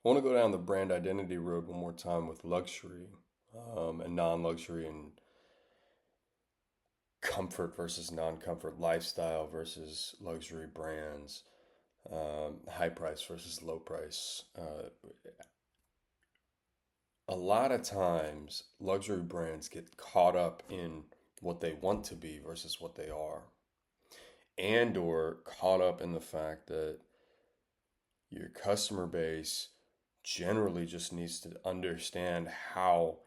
I want to go down the brand identity road one more time with luxury and non-luxury and comfort versus non-comfort, lifestyle versus luxury brands, high price versus low price. A lot of times, luxury brands get caught up in what they want to be versus what they are, and or caught up in the fact that your customer base generally just needs to understand how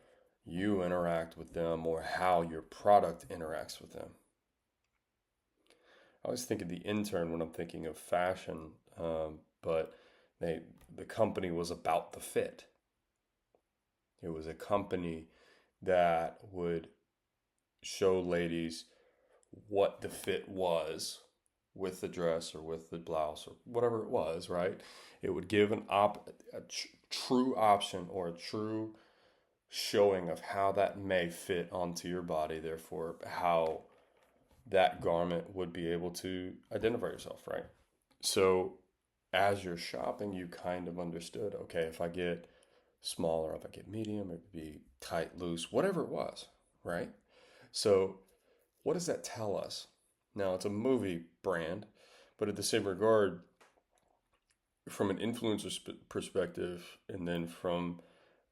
you interact with them or how your product interacts with them. I always think of the Intern when I'm thinking of fashion, but they the company was about the fit. It was a company that would show ladies what the fit was with the dress or with the blouse or whatever it was, right? It would give a true option or a true showing of how that may fit onto your body, therefore, how that garment would be able to identify yourself, right? So, as you're shopping, you kind of understood, okay, if I get small or if I get medium, it would be tight, loose, whatever it was, right? So, what does that tell us? Now, it's a movie brand, but at the same regard, from an influencer perspective, and then from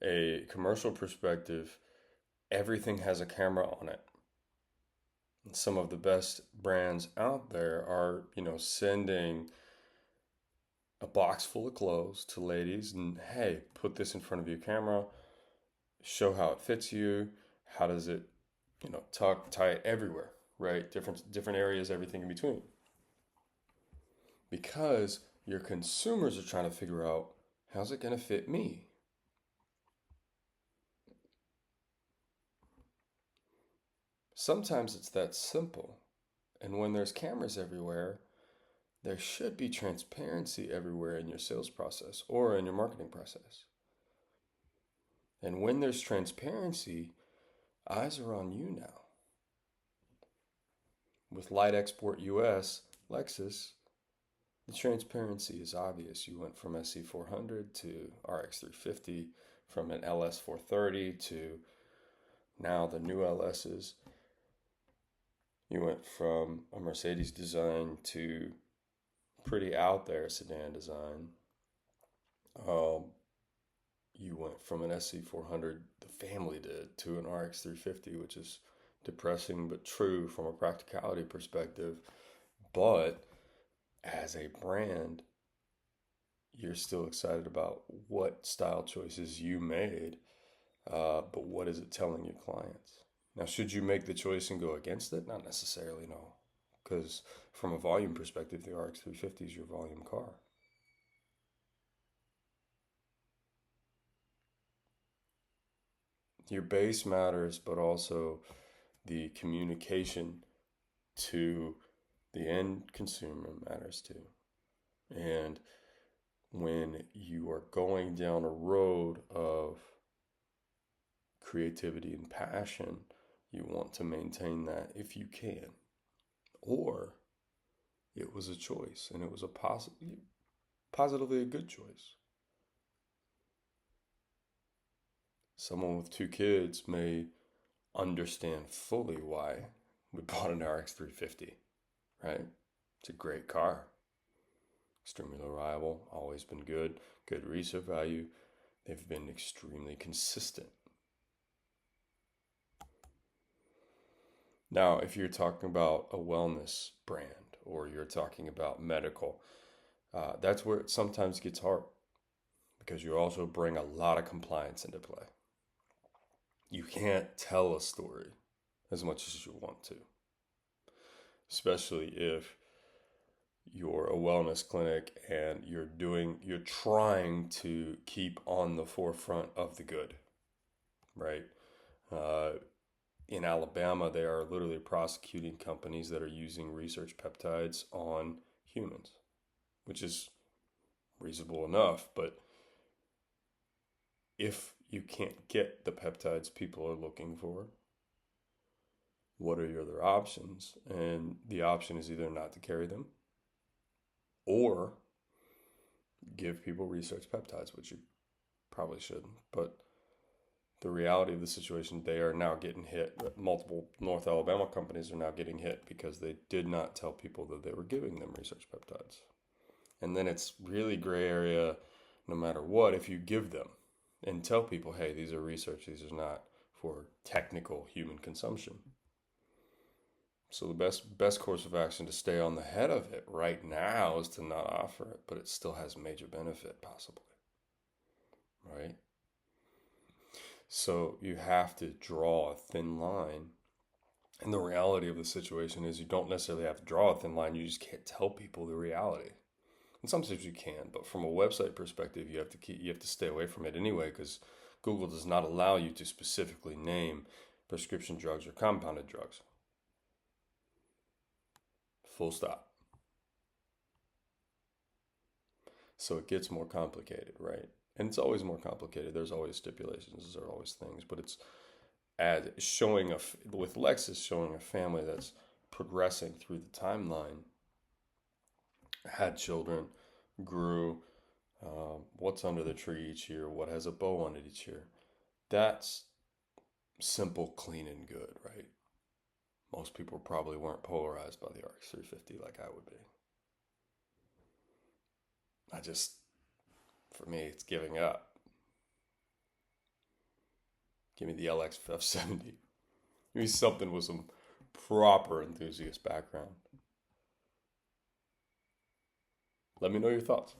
a commercial perspective, everything has a camera on it. And some of the best brands out there are, sending a box full of clothes to ladies and, hey, put this in front of your camera, show how it fits you, how does it, tuck, tie it everywhere, right? Different areas, everything in between. Because your consumers are trying to figure out, how's it going to fit me? Sometimes it's that simple. And when there's cameras everywhere, there should be transparency everywhere in your sales process or in your marketing process. And when there's transparency, eyes are on you now. With Light Export US, Lexus, the transparency is obvious. You went from SC400 to RX350, from an LS430 to now the new LSs. You went from a Mercedes design to pretty out there sedan design. You went from an SC400, the family did, to an RX350, which is depressing but true from a practicality perspective. But as a brand, you're still excited about what style choices you made, but what is it telling your clients? Now, should you make the choice and go against it? Not necessarily, no. Because from a volume perspective, the RX350 is your volume car. Your base matters, but also the communication to the end consumer matters too. And when you are going down a road of creativity and passion, you want to maintain that if you can. Or it was a choice and it was a positively a good choice. Someone with two kids may understand fully why we bought an RX350, right? It's a great car. Extremely reliable, always been good resale value. They've been extremely consistent. Now, if you're talking about a wellness brand or you're talking about medical, that's where it sometimes gets hard because you also bring a lot of compliance into play. You can't tell a story as much as you want to, especially if you're a wellness clinic and you're trying to keep on the forefront of the good, right? In Alabama, they are literally prosecuting companies that are using research peptides on humans, which is reasonable enough. But if you can't get the peptides people are looking for, what are your other options? And the option is either not to carry them or give people research peptides, which probably shouldn't. But the reality of the situation, they are now getting hit. Multiple North Alabama companies are now getting hit because they did not tell people that they were giving them research peptides. And then it's really gray area no matter what if you give them and tell people, hey, these are research, these are not for technical human consumption. So the best course of action to stay on the head of it right now is to not offer it, but it still has major benefit possibly, right? So you have to draw a thin line. And the reality of the situation is you don't necessarily have to draw a thin line. You just can't tell people the reality. And sometimes you can, but from a website perspective, you have to stay away from it anyway because Google does not allow you to specifically name prescription drugs or compounded drugs. Full stop. So it gets more complicated, right? And it's always more complicated. There's always stipulations, there are always things, but it's with Lexus showing a family that's progressing through the timeline, had children, grew, what's under the tree each year, what has a bow on it each year. That's simple, clean, and good, right? Most people probably weren't polarized by the RX 350 like I would be. For me, it's giving up. Give me the LX F70. Give me something with some proper enthusiast background. Let me know your thoughts.